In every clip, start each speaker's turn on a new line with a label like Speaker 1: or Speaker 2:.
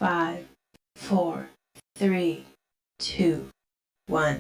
Speaker 1: 5, 4, 3, 2, 1.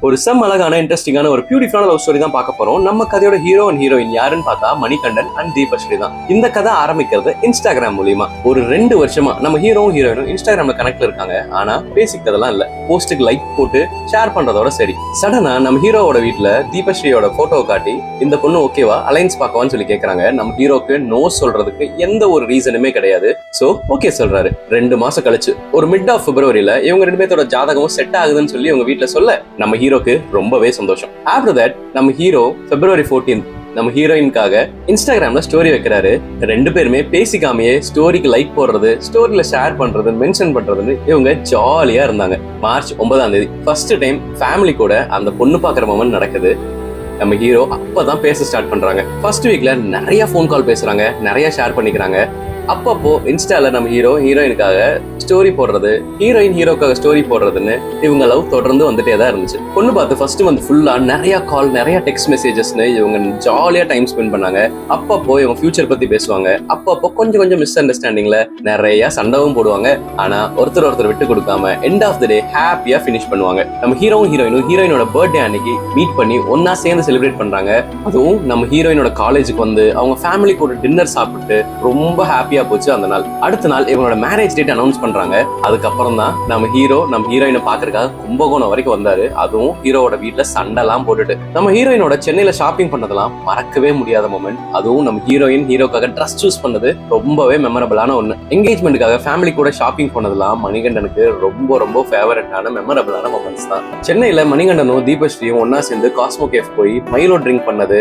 Speaker 2: ஒரு செம் அழகான இன்ட்ரெஸ்டிங்கான ஒரு பியூட்டிஃபுல்லான லவ் ஸ்டோரி தான் பார்க்க போறோம். நம்ம கதையோட ஹீரோ அண்ட் ஹீரோயின் யாருன்னு பார்த்தா மணிகண்டன் அண்ட் தீபஸ்ரீ தான். இந்த கதை ஆரம்பிக்கிறது இன்ஸ்டாகிராம் மூலியமா. ஒரு 2 வருஷமா நம்ம ஹீரோவும் ஹீரோயினும் இன்ஸ்டாகிராம்ல கனெக்ட்ல இருக்காங்க. ஆனா பேசிக்கிறதெல்லாம் இல்ல, போஸ்ட்டுக்கு லைக் போட்டு ஷேர் பண்றதோட சரி. சடனா நம்ம ஹீரோவோட வீட்டுல தீபஸ்ரீயோட போட்டோவை காட்டி இந்த பொண்ணு ஓகேவா அலைன்ஸ் பார்க்கவான்னு சொல்லி கேட்கறாங்க. நம்ம ஹீரோக்கு நோ சொல்றதுக்கு எந்த ஒரு ரீசனுமே கிடையாது. சோ ஓகே சொல்றாரு. 2 மாசம் கழிச்சு ஒரு மிட் ஆஃப் பிப்ரவரியில இவங்க 2 பேர்த்தோட ஜாதகமும் செட் ஆகுதுன்னு சொல்லி இவங்க வீட்டுல சொல்ல நம்ம ஹீரோக்கு ரொம்பவே சந்தோஷம். ஆஃப்டர் தட் நம்ம ஹீரோ February 14th நம்ம ஹீரோயின்காக இன்ஸ்டாகிராம்ல ஸ்டோரி வைக்கிறாரு. 2 பேருமே பேசிக்காமையே ஸ்டோரிக்கு லைக் போடுறது, ஸ்டோரியில ஷேர் பண்றது, மென்ஷன் பண்றதுன்னு இவங்க ஜாலியா இருந்தாங்க. மார்ச் 9 ஃபர்ஸ்ட் டைம் ஃபேமிலி கூட அந்த பொண்ணு பாக்குற மொமெண்ட் நடக்குது. நம்ம ஹீரோ அப்பதான் பேச ஸ்டார்ட் பண்றாங்க. ஃபர்ஸ்ட் வீக்ல நிறைய போன் கால் பேசுறாங்க, நிறைய ஷேர் பண்ணிக்கிறாங்க. அப்பப்போ இன்ஸ்டால நம்ம ஹீரோ ஹீரோயினுக்காக ஸ்டோரி போடுறது, ஹீரோயின் ஹீரோக்காக ஸ்டோரி போடுறதுன்னு இவங்க லவ் தொடர்ந்து வந்துட்டே தான் இருந்துச்சு. பொண்ணு பார்த்து ஃபர்ஸ்ட் மந்த் ஃபுல்லா நிறைய கால், நிறைய டெக்ஸ்ட் மெசேஜஸ்னு இவங்க ஜாலியா டைம் ஸ்பெண்ட் பண்ணாங்க. அப்பப்போ இவங்க ஃபியூச்சர் பத்தி பேசுவாங்க. அப்பப்போ கொஞ்சம் மிஸ் அண்டர்ஸ்டாண்டிங்ல நிறைய சண்டவும் போடுவாங்க. ஆனா ஒருத்தர் விட்டு கொடுக்காம எண்ட் ஆஃப் த டே ஹாப்பியா பினிஷ் பண்ணுவாங்க. நம்ம ஹீரோவும் ஹீரோயினோட பர்த்டே அன்னைக்கு மீட் பண்ணி ஒன்னா சேர்ந்து செலிப்ரேட் பண்றாங்க. அதுவும் நம்ம ஹீரோயினோட காலேஜுக்கு வந்து அவங்க ஃபேமிலி கூட டின்னர் சாப்பிட்டு ரொம்ப ஹாப்பியா போச்சு அந்த நாள். அடுத்த நாள் இவங்களோட மேரேஜ் டேட் அனௌன்ஸ் பண்றாங்க. அதுக்கப்புறம் தான் நம்ம ஹீரோயினை பாக்குறதுக்காக கும்பகோணம் வரைக்கும் வந்தாரு. அதுவும் ஹீரோவோட வீட்டுல சண்டெல்லாம் போட்டுட்டு. நம்ம ஹீரோயினோட சென்னையில ஷாப்பிங் பண்ணதெல்லாம் மறக்கவே முடியாத மொமெண்ட். அதுவும் நம்ம ஹீரோக்காக ட்ரெஸ் சூஸ் பண்ணது ரொம்பவே மெமரபிளான ஒண்ணு. என்கேஜ்மெண்ட்டுக்காக ஃபேமிலி கூட ஷாப்பிங் பண்ணதெல்லாம் மணிகண்டனுக்கு ரொம்ப ஃபேவரட்டான மெமரபிளான மொமெண்ட்ஸ் தான். சென்னையில மணிகண்டனும் தீபஸ்ரீயும் ஒன்னா சேர்ந்து காஸ்மோ கேஃப் போய் மைலோ ட்ரிங்க் பண்ணது,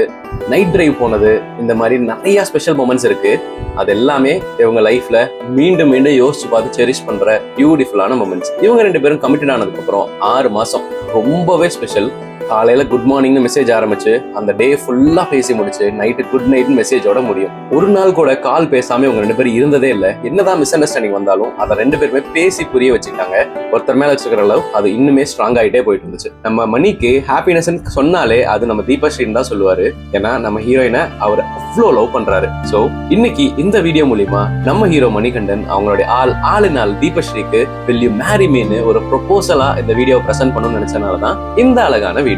Speaker 2: நைட் டிரைவ் போனது, இந்த மாதிரி நிறைய ஸ்பெஷல் மொமெண்ட்ஸ் இருக்கு. அது எல்லாமே இவங்க லைஃப்ல மீண்டும் யோசிச்சு பார்த்து செரிஷ் பண்ற பியூட்டிஃபுல்லான மொமெண்ட்ஸ். இவங்க 2 பேரும் கமிட்டட் ஆனதுக்கு அப்புறம் 6 மாசம் ரொம்பவே ஸ்பெஷல். காலையில குட் மார்னிங்னு மெசேஜ் ஆரம்பிச்சு அந்த டே ஃபுல்லா பேசி முடிச்சு நைட்டு குட் நைட் மெசேஜோட முடியும். ஒரு நாள் கூட கால் பேசாம இவங்க 2 பேரும் இருந்ததே இல்லை. என்னதான் மிஸ் அண்டர்ஸ்டாண்டிங் வந்தாலும் அதை 2 பேருமே பேசி புரிய வச்சுக்கிட்டாங்க. ஒருத்தர் மேல வச்சுக்கிற லவ் அது இன்னுமே ஸ்ட்ராங் ஆகிட்டே போயிட்டு இருந்துச்சு. நம்ம மணிக்கு ஹாப்பினஸ் சொன்னாலே அது நம்ம தீபஸ்ரீன்னு தான் சொல்லுவாரு. ஏன்னா நம்ம ஹீரோயினை அவர் அவ்வளோ லவ் பண்றாரு. சோ இன்னைக்கு இந்த வீடியோ மூலியமா நம்ம ஹீரோ மணிகண்டன் அவங்களுடைய ஆளினால் தீபஸ்ரீக்கு will you marry me-ன்னு ஒரு ப்ரொபோசலா இந்த வீடியோ பிரசன்ட் பண்ணணும்னு நினைச்சனாலதான் இந்த அழகான video.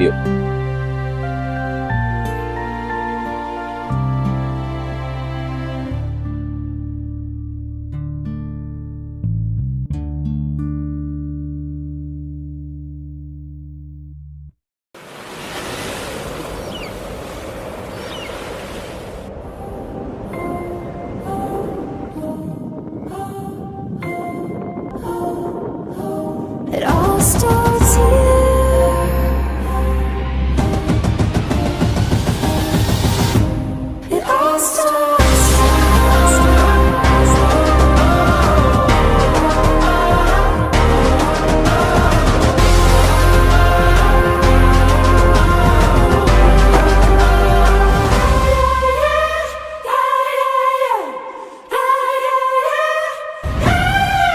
Speaker 3: It all starts here. It all starts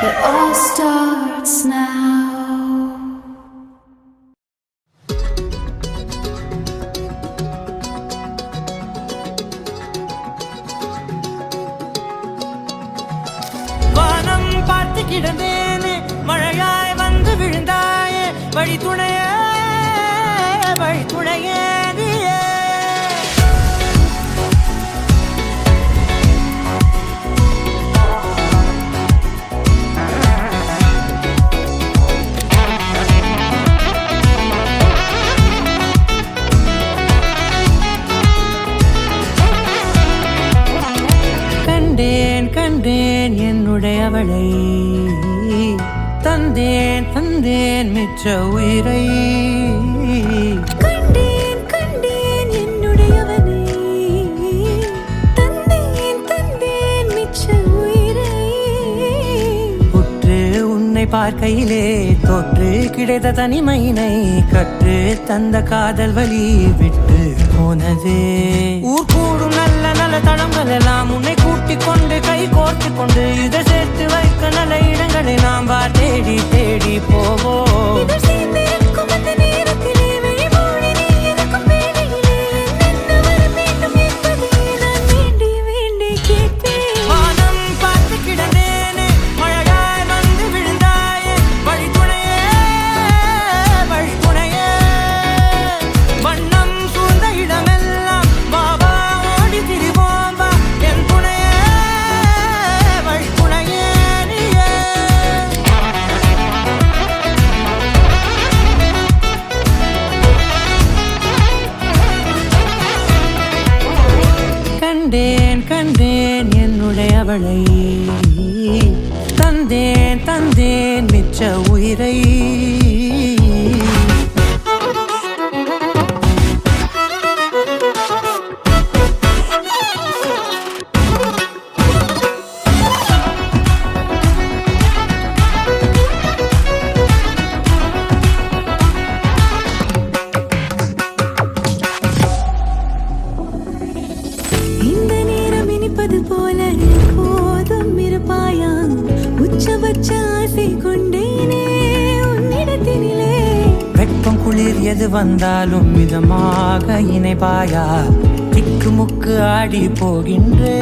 Speaker 3: It all starts now.
Speaker 4: வானம் பார்த்து கிடந்தேனே, மழையாய் வந்து விழுந்தாயே, வழி துணையே நீயே. கண்டேன் என்னுடையவளை, தந்தேன் மிச்ச உயிரை.
Speaker 3: கண்டேன் என்னுடையவனை, தந்தேன் மிச்ச உயிரை.
Speaker 4: பார்க்கையிலே தொற்று கிடைத்த தனிமையினை கற்று தந்த காதல் வழி விட்டு போனதே. ஊர் கூடும் நல்ல நல்ல தளங்கள் எல்லாம் உன்னை கூட்டிக் கொண்டு கை கோர்த்து கொண்டு இதை சேர்த்து வைக்க நல்ல இடங்களை நாம் தேடி தேடி போவோம். கண்டேன் கண்டேன் என்னுடையவளை, தந்தேன் தந்தேன் மிச்ச உயிரை.
Speaker 3: போல போதும் இருப்பாயா, உச்சபட்ச ஆசை கொண்டேனே உன்னிடத்தினிலே.
Speaker 4: வெப்பம் குளிர் எது வந்தாலும் மிதமாக இணைப்பாயா, திக்கு முக்கு ஆடி போகின்றே.